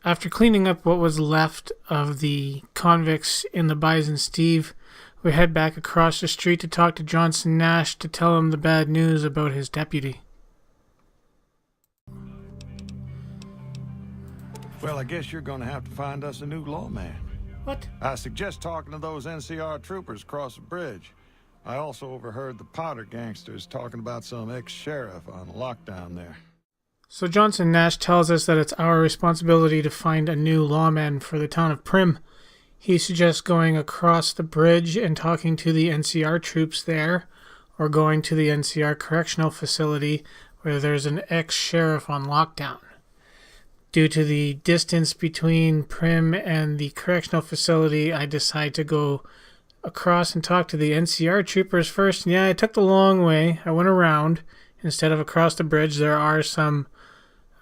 After cleaning up what was left of the convicts in the Bison Steve, we head back across the street to talk to Johnson Nash to tell him the bad news about his deputy. Well, I guess you're gonna have to find us a new lawman. What? I suggest talking to those NCR troopers across the bridge. I also overheard the Powder gangsters talking about some ex-sheriff on lockdown there. So Johnson Nash tells us that it's our responsibility to find a new lawman for the town of Primm. He suggests going across the bridge and talking to the NCR troops there, or going to the NCR correctional facility where there's an ex-sheriff on lockdown. Due to the distance between Primm and the correctional facility, I decide to go across and talk to the NCR troopers first. And yeah, I took the long way. I went around instead of across the bridge. There are some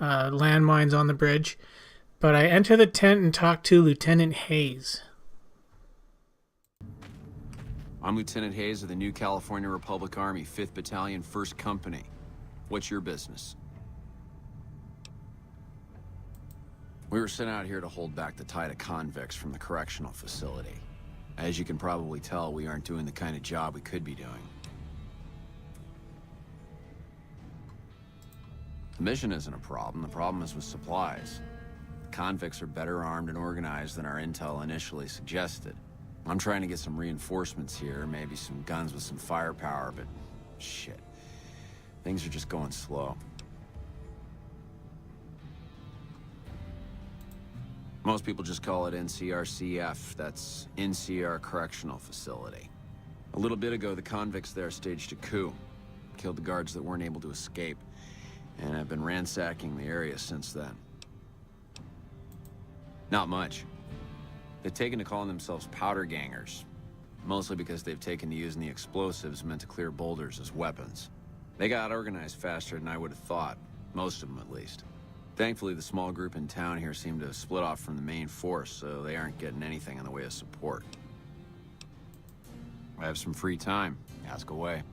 landmines on the bridge. But I enter the tent and talk to Lieutenant Hayes. I'm Lieutenant Hayes of the New California Republic Army, 5th Battalion, 1st Company. What's your business? We were sent out here to hold back the tide of convicts from the correctional facility. As you can probably tell, we aren't doing the kind of job we could be doing. The mission isn't a problem. The problem is with supplies. The convicts are better armed and organized than our intel initially suggested. I'm trying to get some reinforcements here, maybe some guns with some firepower, but shit. Things are just going slow. Most people just call it NCRCF. That's NCR Correctional Facility. A little bit ago, the convicts there staged a coup. Killed the guards that weren't able to escape. And I've been ransacking the area since then. Not much. They've taken to calling themselves powder gangers. Mostly because they've taken to using the explosives meant to clear boulders as weapons. They got organized faster than I would have thought. Most of them, at least. Thankfully, the small group in town here seem to have split off from the main force, so they aren't getting anything in the way of support. I have some free time. Ask away.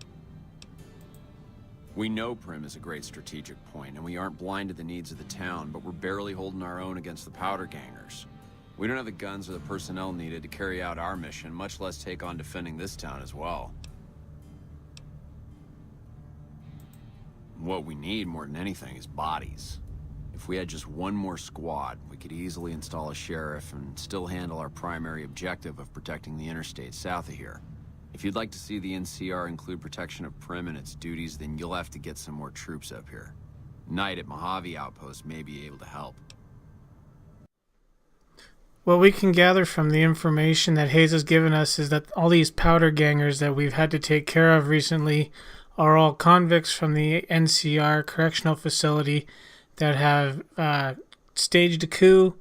We know Primm is a great strategic point, and we aren't blind to the needs of the town, but we're barely holding our own against the powder gangers. We don't have the guns or the personnel needed to carry out our mission, much less take on defending this town as well. What we need more than anything is bodies. If we had just one more squad, we could easily install a sheriff and still handle our primary objective of protecting the interstate south of here. If you'd like to see the NCR include protection of Primm and its duties, then you'll have to get some more troops up here. Knight at Mojave Outpost may be able to help. What we can gather from the information that Hayes has given us is that all these powder gangers that we've had to take care of recently are all convicts from the NCR correctional facility that have staged a coup,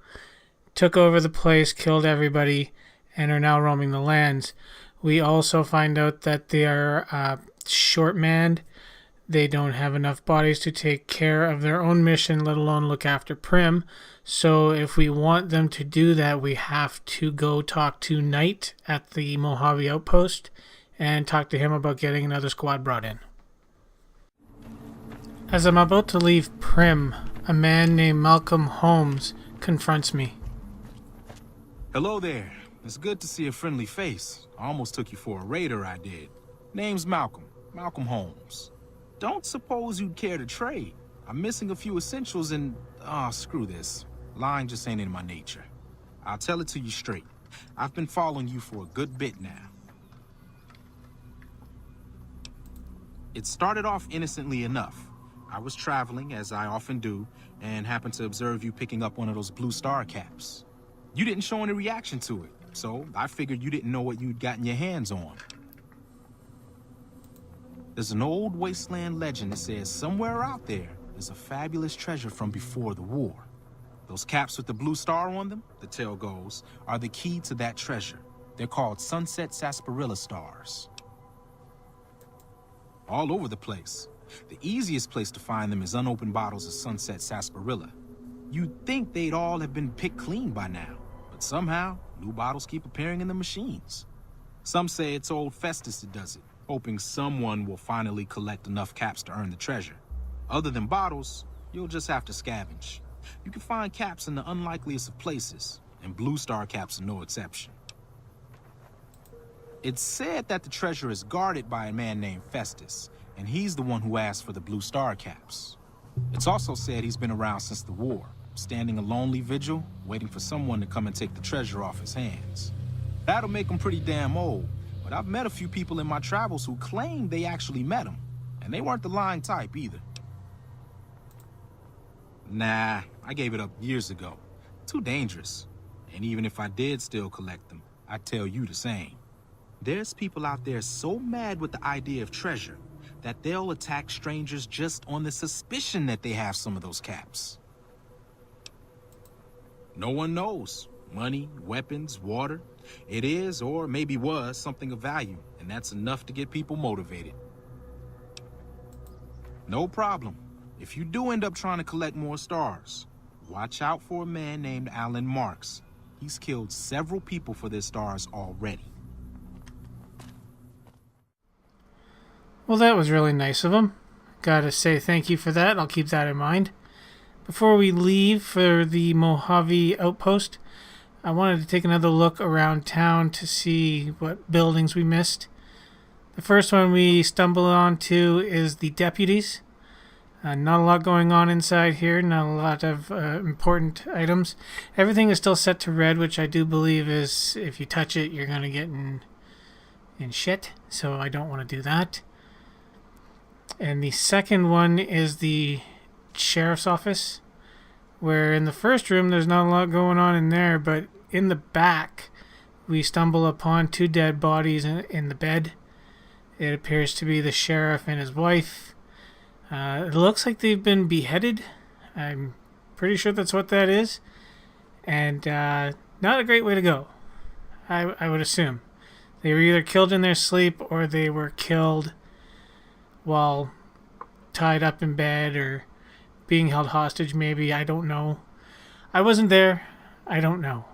took over the place, killed everybody, and are now roaming the lands. We also find out that they are short-manned. They don't have enough bodies to take care of their own mission, let alone look after Primm. So if we want them to do that, we have to go talk to Knight at the Mojave Outpost and talk to him about getting another squad brought in. As I'm about to leave Primm, a man named Malcolm Holmes confronts me. Hello there. It's good to see a friendly face. I almost took you for a raider, I did. Name's Malcolm. Malcolm Holmes. Don't suppose you'd care to trade. I'm missing a few essentials and... screw this. Lying just ain't in my nature. I'll tell it to you straight. I've been following you for a good bit now. It started off innocently enough. I was traveling, as I often do, and happened to observe you picking up one of those Blue Star caps. You didn't show any reaction to it, so I figured you didn't know what you'd gotten your hands on. There's an old wasteland legend that says somewhere out there is a fabulous treasure from before the war. Those caps with the blue star on them, the tale goes, are the key to that treasure. They're called sunset sarsaparilla stars. All over the place. The easiest place to find them is unopened bottles of sunset sarsaparilla. You'd think they'd all have been picked clean by now, but somehow, new bottles keep appearing in the machines. Some say it's old Festus that does it, hoping someone will finally collect enough caps to earn the treasure. Other than bottles, you'll just have to scavenge. You can find caps in the unlikeliest of places, and Blue Star caps are no exception. It's said that the treasure is guarded by a man named Festus, and he's the one who asked for the Blue Star caps. It's also said he's been around since the war, standing a lonely vigil, waiting for someone to come and take the treasure off his hands. That'll make him pretty damn old, but I've met a few people in my travels who claim they actually met him, and they weren't the lying type either. Nah, I gave it up years ago. Too dangerous. And even if I did still collect them, I'd tell you the same. There's people out there so mad with the idea of treasure that they'll attack strangers just on the suspicion that they have some of those caps. No one knows. Money, weapons, water. It is, or maybe was, something of value, and that's enough to get people motivated. No problem. If you do end up trying to collect more stars, watch out for a man named Alan Marks. He's killed several people for their stars already. Well, that was really nice of him. Gotta say thank you for that. I'll keep that in mind. Before we leave for the Mojave outpost, I wanted to take another look around town to see what buildings we missed. The first one we stumble onto is the deputies. Not a lot going on inside here, not a lot of important items. Everything is still set to red, which I do believe is if you touch it, you're going to get in shit, so I don't want to do that. And the second one is the sheriff's office, where in the first room there's not a lot going on in there, but in the back we stumble upon two dead bodies in the bed. It appears to be the sheriff and his wife. It looks like they've been beheaded. I'm pretty sure that's what that is. And not a great way to go, I would assume. They were either killed in their sleep or they were killed while tied up in bed or being held hostage, maybe. I don't know. I wasn't there. I don't know.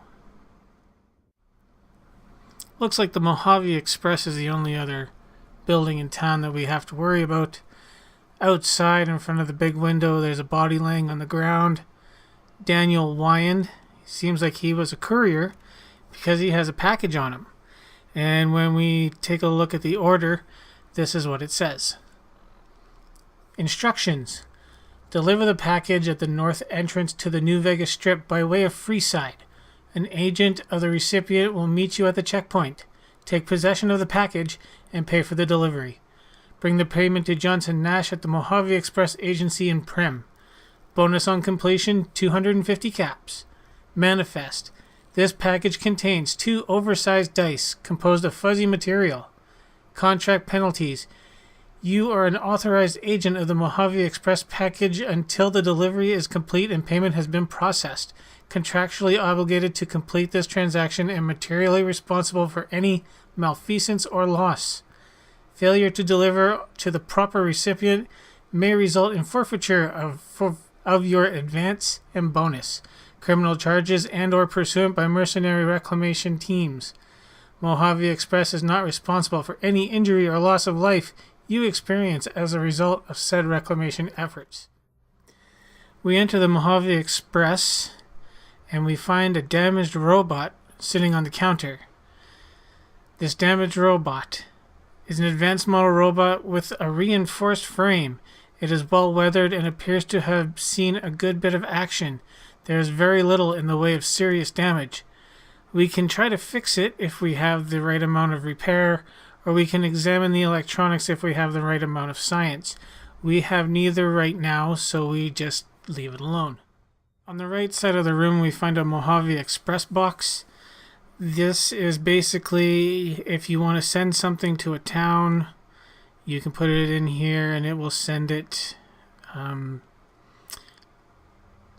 Looks like the Mojave Express is the only other building in town that we have to worry about. Outside, in front of the big window, there's a body laying on the ground. Daniel Wyand. Seems like he was a courier because he has a package on him. And when we take a look at the order, this is what it says. Instructions. Deliver the package at the north entrance to the New Vegas Strip by way of Freeside. An agent of the recipient will meet you at the checkpoint. Take possession of the package and pay for the delivery. Bring the payment to Johnson Nash at the Mojave Express Agency in Primm. Bonus on completion, 250 caps. Manifest. This package contains 2 oversized dice composed of fuzzy material. Contract penalties. You are an authorized agent of the Mojave Express package until the delivery is complete and payment has been processed. Contractually obligated to complete this transaction and materially responsible for any malfeasance or loss. Failure to deliver to the proper recipient may result in forfeiture of your advance and bonus, criminal charges, and or pursuant by mercenary reclamation teams. Mojave Express is not responsible for any injury or loss of life you experience as a result of said reclamation efforts. We enter the Mojave Express and we find a damaged robot sitting on the counter. This damaged robot is an advanced model robot with a reinforced frame. It is well weathered and appears to have seen a good bit of action. There is very little in the way of serious damage. We can try to fix it if we have the right amount of repair, or we can examine the electronics if we have the right amount of science. We have neither right now, so we just leave it alone. On the right side of the room, we find a Mojave Express box. This is basically if you want to send something to a town, you can put it in here and it will send it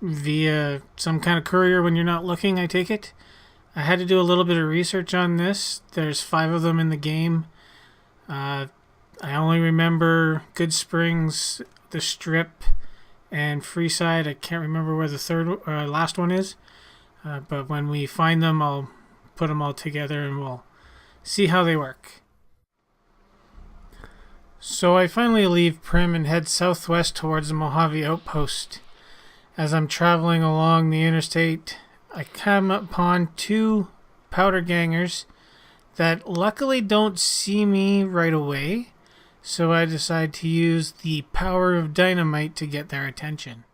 via some kind of courier when you're not looking, I take it. I had to do a little bit of research on this. There's 5 of them in the game. I only remember Good Springs, the Strip, and Freeside. I can't remember where the last one is. But when we find them, I'll put them all together and we'll see how they work. So I finally leave Primm and head southwest towards the Mojave Outpost. As I'm traveling along the interstate, I come upon two powder gangers that luckily don't see me right away, so I decide to use the power of dynamite to get their attention.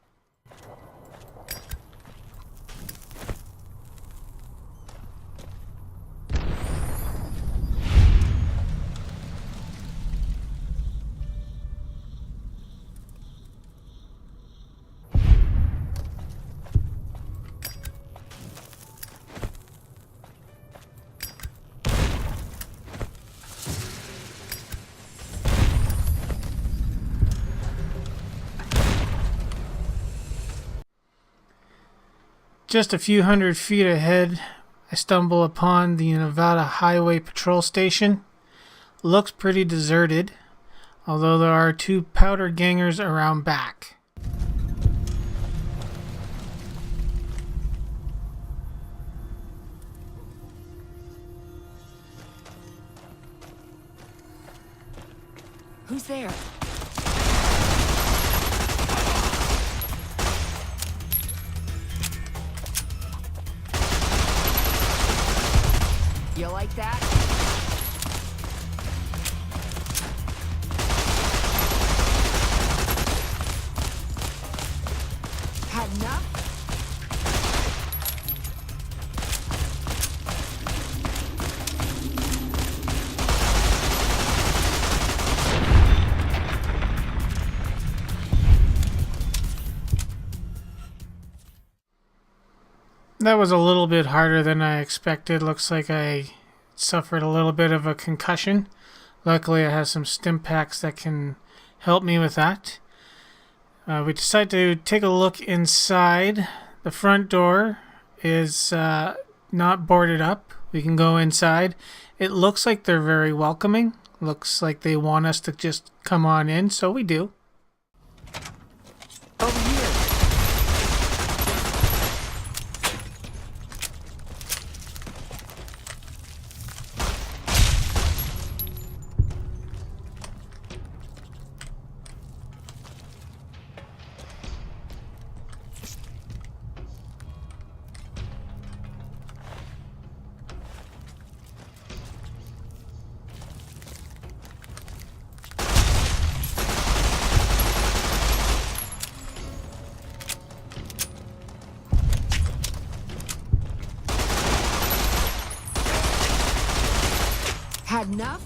Just a few hundred feet ahead, I stumble upon the Nevada Highway Patrol Station. Looks pretty deserted, although there are two powder gangers around back. Who's there? You like that? Had enough? That was a little bit harder than I expected. Looks like I suffered a little bit of a concussion. Luckily, I have some stim packs that can help me with that. We decided to take a look inside. The front door is not boarded up. We can go inside. It looks like they're very welcoming. Looks like they want us to just come on in, so we do. Over here. Had enough?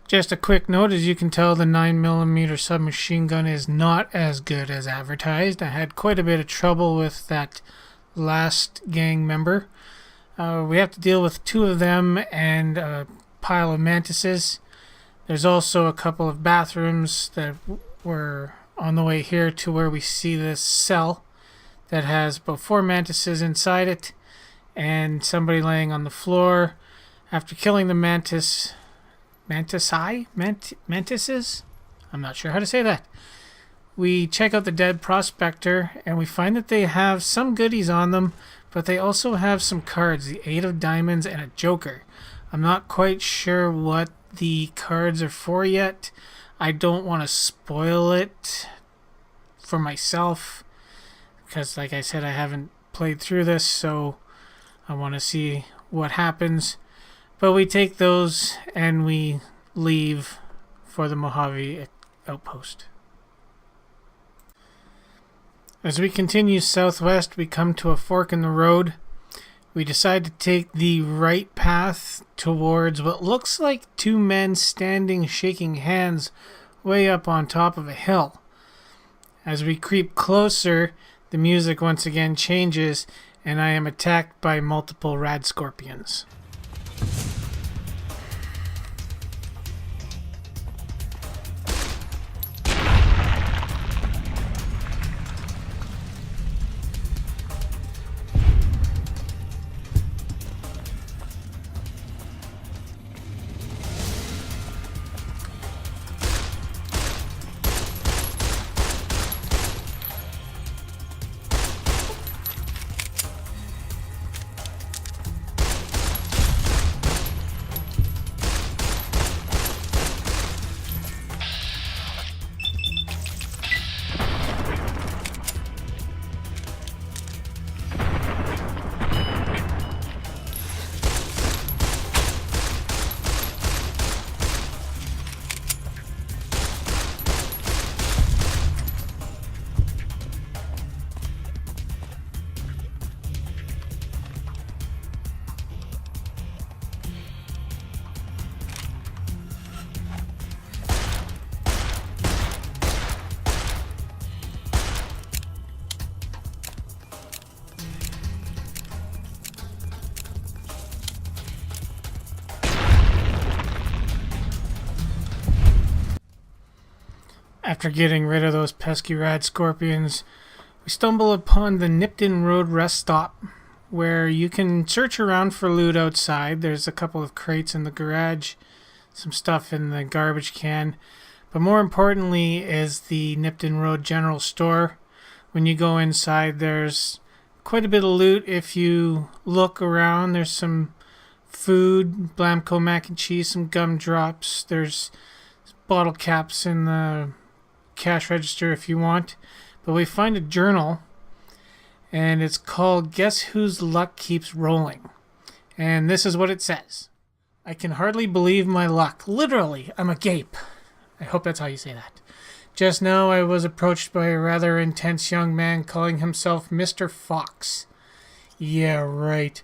Just a quick note, as you can tell, the 9mm submachine gun is not as good as advertised. I had quite a bit of trouble with that last gang member. We have to deal with two of them and a pile of mantises. There's also a couple of bathrooms that were on the way here to where we see this cell that has about 4 mantises inside it and somebody laying on the floor. After killing the mantises? I'm not sure how to say that. We check out the dead prospector and we find that they have some goodies on them, but they also have some cards, the 8 of diamonds and a joker. I'm not quite sure what the cards are for yet. I don't want to spoil it for myself because, like I said, I haven't played through this, so I want to see what happens. But we take those and we leave for the Mojave outpost. As we continue southwest, we come to a fork in the road. We decide to take the right path towards what looks like two men standing shaking hands way up on top of a hill. As we creep closer, the music once again changes and I am attacked by multiple rad scorpions. After getting rid of those pesky rad scorpions, we stumble upon the Nipton Road rest stop, where you can search around for loot outside. There's a couple of crates in the garage, some stuff in the garbage can, but more importantly is the Nipton Road General Store. When you go inside, there's quite a bit of loot. If you look around, there's some food, Blamco mac and cheese, some gumdrops, there's bottle caps in the cash register if you want. But we find a journal, and it's called Guess Whose Luck Keeps Rolling. And this is what it says. I can hardly believe my luck. Literally, I'm agape. I hope that's how you say that. Just now I was approached by a rather intense young man calling himself Mr. Fox. Yeah, right.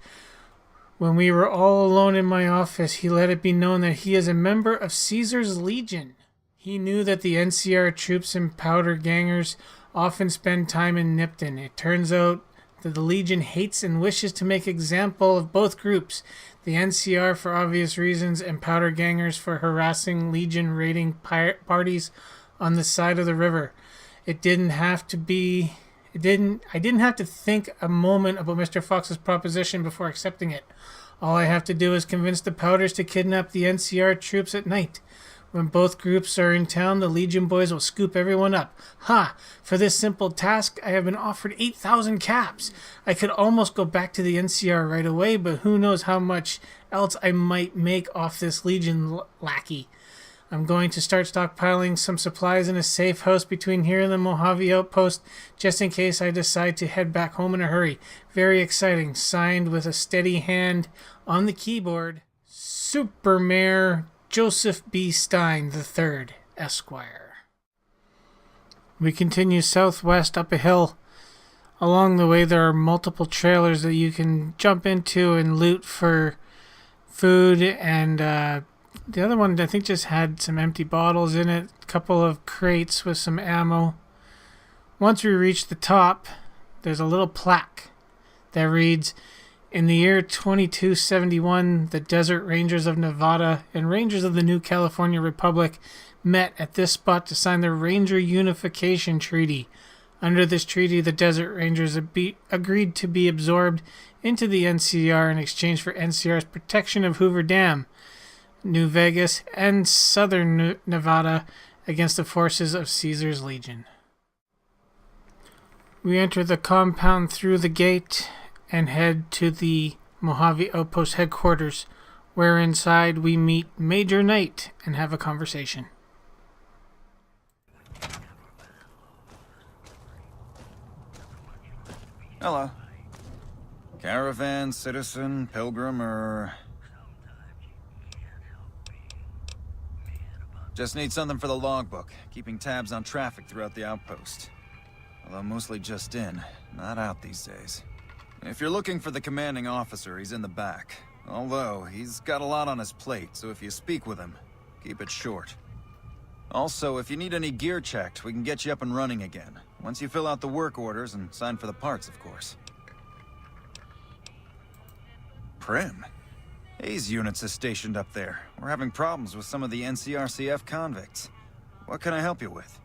When we were all alone in my office, he let it be known that he is a member of Caesar's Legion. He knew that the NCR troops and powder gangers often spend time in Nipton. It turns out that the Legion hates and wishes to make example of both groups, the NCR for obvious reasons and powder gangers for harassing Legion raiding parties on the side of the river. I didn't have to think a moment about Mr. Fox's proposition before accepting it. All I have to do is convince the powders to kidnap the NCR troops at night. When both groups are in town, the Legion boys will scoop everyone up. Ha! For this simple task, I have been offered 8,000 caps. I could almost go back to the NCR right away, but who knows how much else I might make off this Legion lackey. I'm going to start stockpiling some supplies in a safe house between here and the Mojave outpost, just in case I decide to head back home in a hurry. Very exciting. Signed with a steady hand on the keyboard, Super Mayor Joseph B. Stein III, Esquire. We continue southwest up a hill. Along the way, there are multiple trailers that you can jump into and loot for food, and the other one I think just had some empty bottles in it, a couple of crates with some ammo. Once we reach the top, there's a little plaque that reads, "In the year 2271, the Desert Rangers of Nevada and Rangers of the New California Republic met at this spot to sign the Ranger Unification Treaty. Under this treaty, the Desert Rangers agreed to be absorbed into the NCR in exchange for NCR's protection of Hoover Dam, New Vegas, and southern Nevada against the forces of Caesar's Legion." We enter the compound through the gate and head to the Mojave Outpost headquarters, where inside we meet Major Knight and have a conversation. Hello. Caravan, citizen, pilgrim, or... Just need something for the logbook, keeping tabs on traffic throughout the outpost. Although mostly just in, not out these days. If you're looking for the commanding officer, he's in the back. Although, he's got a lot on his plate, so if you speak with him, keep it short. Also, if you need any gear checked, we can get you up and running again. Once you fill out the work orders and sign for the parts, of course. Primm? Hayes units is stationed up there. We're having problems with some of the NCRCF convicts. What can I help you with?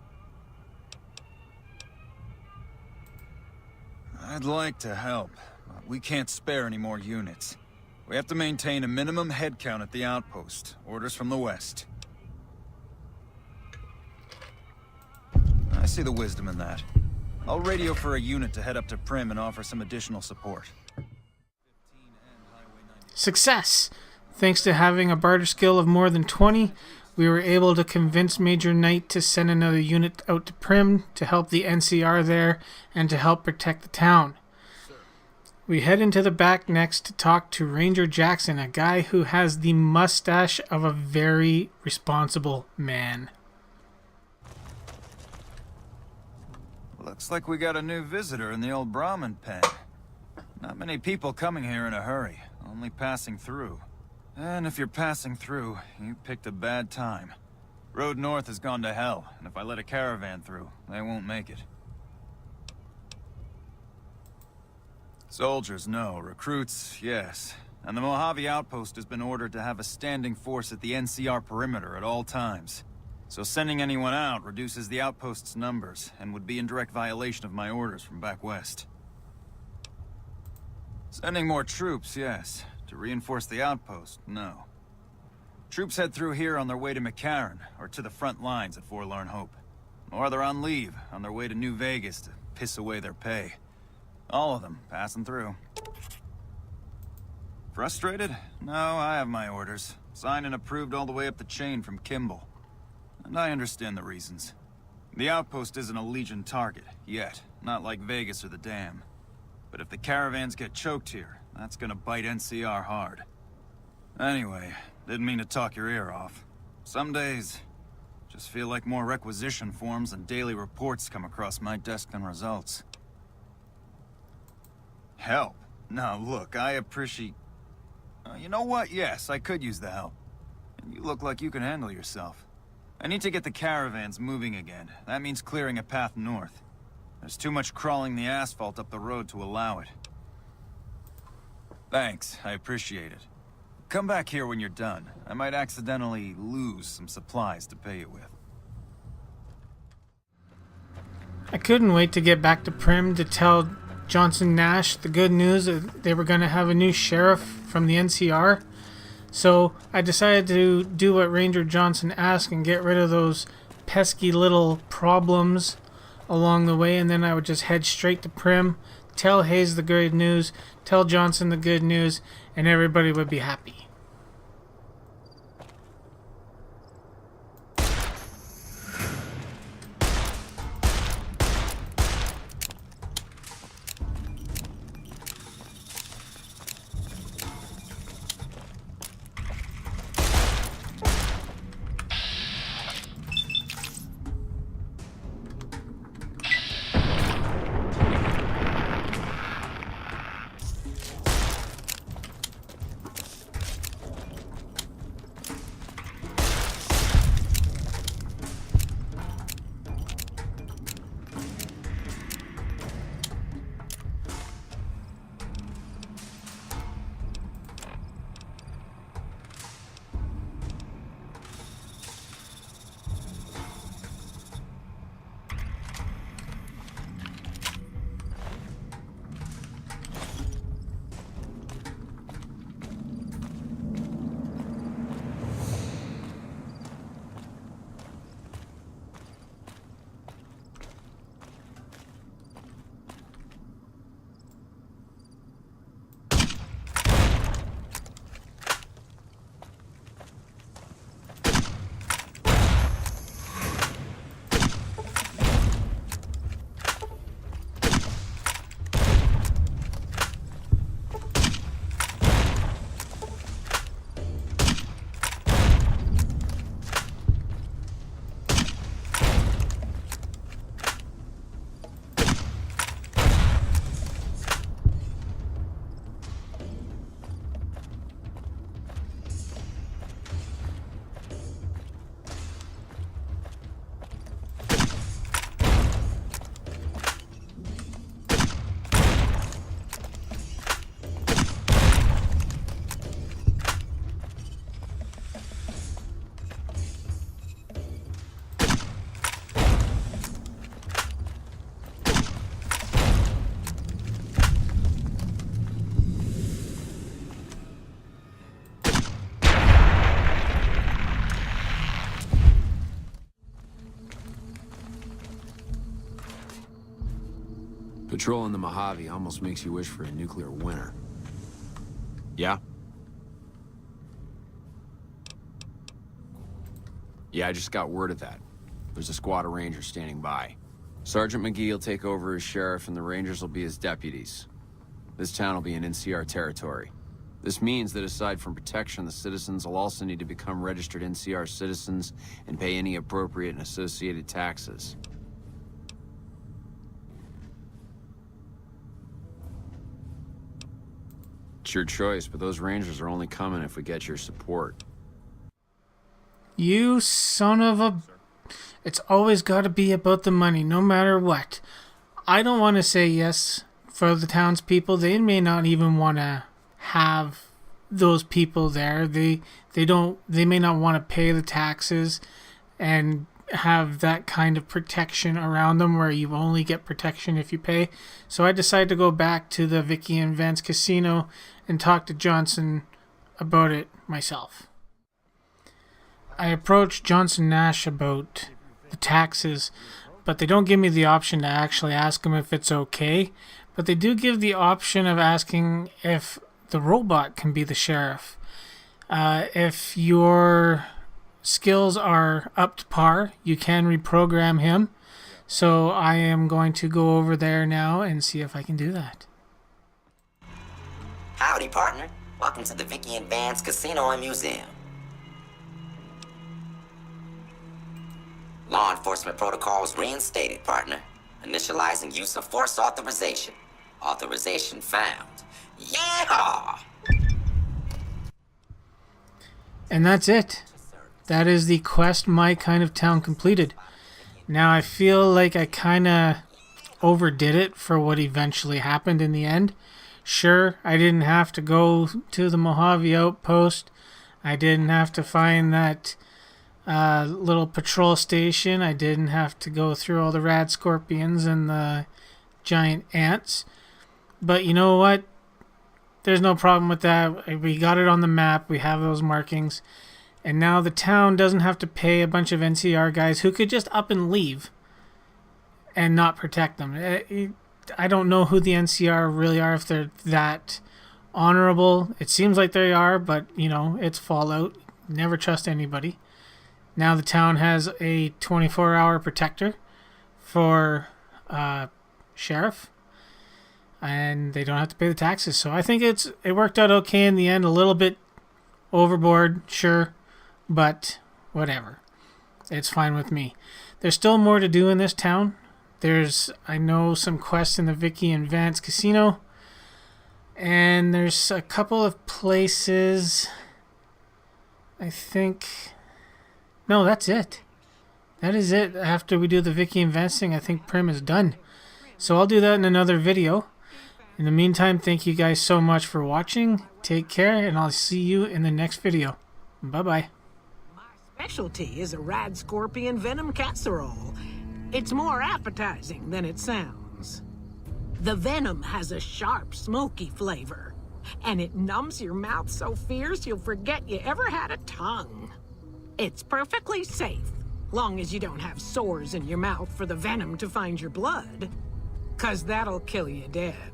I'd like to help, but we can't spare any more units. We have to maintain a minimum head count at the outpost. Orders from the west. I see the wisdom in that. I'll radio for a unit to head up to Primm and offer some additional support. Success! Thanks to having a barter skill of more than 20, we were able to convince Major Knight to send another unit out to Primm to help the NCR there and to help protect the town. We head into the back next to talk to Ranger Jackson, a guy who has the mustache of a very responsible man. Looks like we got a new visitor in the old Brahmin pen. Not many people coming here in a hurry, only passing through. And if you're passing through, you picked a bad time. Road north has gone to hell, and if I let a caravan through, they won't make it. Soldiers, no. Recruits, yes. And the Mojave Outpost has been ordered to have a standing force at the NCR perimeter at all times. So sending anyone out reduces the outpost's numbers and would be in direct violation of my orders from back west. Sending more troops, yes. To reinforce the outpost, no. Troops head through here on their way to McCarran, or to the front lines at Forlorn Hope. Or they're on leave, on their way to New Vegas to piss away their pay. All of them passing through. Frustrated? No, I have my orders. Signed and approved all the way up the chain from Kimball. And I understand the reasons. The outpost isn't a Legion target, yet. Not like Vegas or the Dam. But if the caravans get choked here, that's gonna bite NCR hard. Anyway, didn't mean to talk your ear off. Some days, just feel like more requisition forms and daily reports come across my desk than results. Help? Now look, I appreciate... you know what? Yes, I could use the help. And you look like you can handle yourself. I need to get the caravans moving again. That means clearing a path north. There's too much crawling the asphalt up the road to allow it. Thanks, I appreciate it. Come back here when you're done. I might accidentally lose some supplies to pay you with. I couldn't wait to get back to Primm to tell Johnson Nash the good news that they were going to have a new sheriff from the NCR. So I decided to do what Ranger Johnson asked and get rid of those pesky little problems along the way, and then I would just head straight to Primm, tell Hayes the good news, tell Johnson the good news, and everybody would be happy. Patrolling the Mojave almost makes you wish for a nuclear winter. Yeah? Yeah, I just got word of that. There's a squad of Rangers standing by. Sergeant McGee will take over as sheriff and the Rangers will be his deputies. This town will be in NCR territory. This means that aside from protection, the citizens will also need to become registered NCR citizens and pay any appropriate and associated taxes. It's your choice, but those Rangers are only coming if we get your support. You son of a... It's always got to be about the money, no matter what. I don't want to say yes for the townspeople. They may not even want to have those people there. They may not want to pay the taxes. and have that kind of protection around them where you only get protection if you pay. So I decided to go back to the Vicky and Vance casino and talk to Johnson about it myself. I approached Johnson Nash about the taxes, but they don't give me the option to actually ask him if it's okay. But they do give the option of asking if the robot can be the sheriff. If your skills are up to par, you can reprogram him. So I am going to go over there now and see if I can do that. Howdy, partner. Welcome to the Vicky and Vance Casino and Museum. Law enforcement protocols reinstated, partner. Initializing use of force authorization. Authorization found. Yeah! And that's it. That is the quest My Kind of Town completed. Now I feel like I kind of overdid it for what eventually happened in the end. Sure, I didn't have to go to the Mojave outpost. I didn't have to find that little patrol station. I didn't have to go through all the rad scorpions and the giant ants. But you know what? There's no problem with that. We got it on the map. We have those markings. And now the town doesn't have to pay a bunch of NCR guys who could just up and leave and not protect them. I don't know who the NCR really are, if they're that honorable. It seems like they are, but, you know, it's Fallout. Never trust anybody. Now the town has a 24-hour protector for sheriff, and they don't have to pay the taxes. So I think it worked out okay in the end. A little bit overboard, sure, but whatever. It's fine with me. There's still more to do in this town. I know, some quests in the Vicky and Vance casino, and there's a couple of places. I think, no, that's it. That is it. After we do the Vicky and Vance thing, I think Primm is done. So I'll do that in another video. In the meantime, thank you guys so much for watching. Take care, and I'll see you in the next video. Bye-bye. My specialty is a rad scorpion venom casserole. It's more appetizing than it sounds. The venom has a sharp, smoky flavor, and it numbs your mouth so fierce you'll forget you ever had a tongue. It's perfectly safe, long as you don't have sores in your mouth for the venom to find your blood, 'cause that'll kill you dead.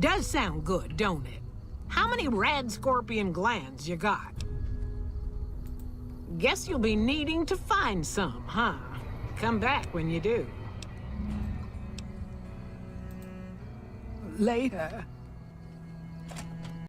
Does sound good, don't it? How many rad scorpion glands you got? Guess you'll be needing to find some, huh? Come back when you do. Later.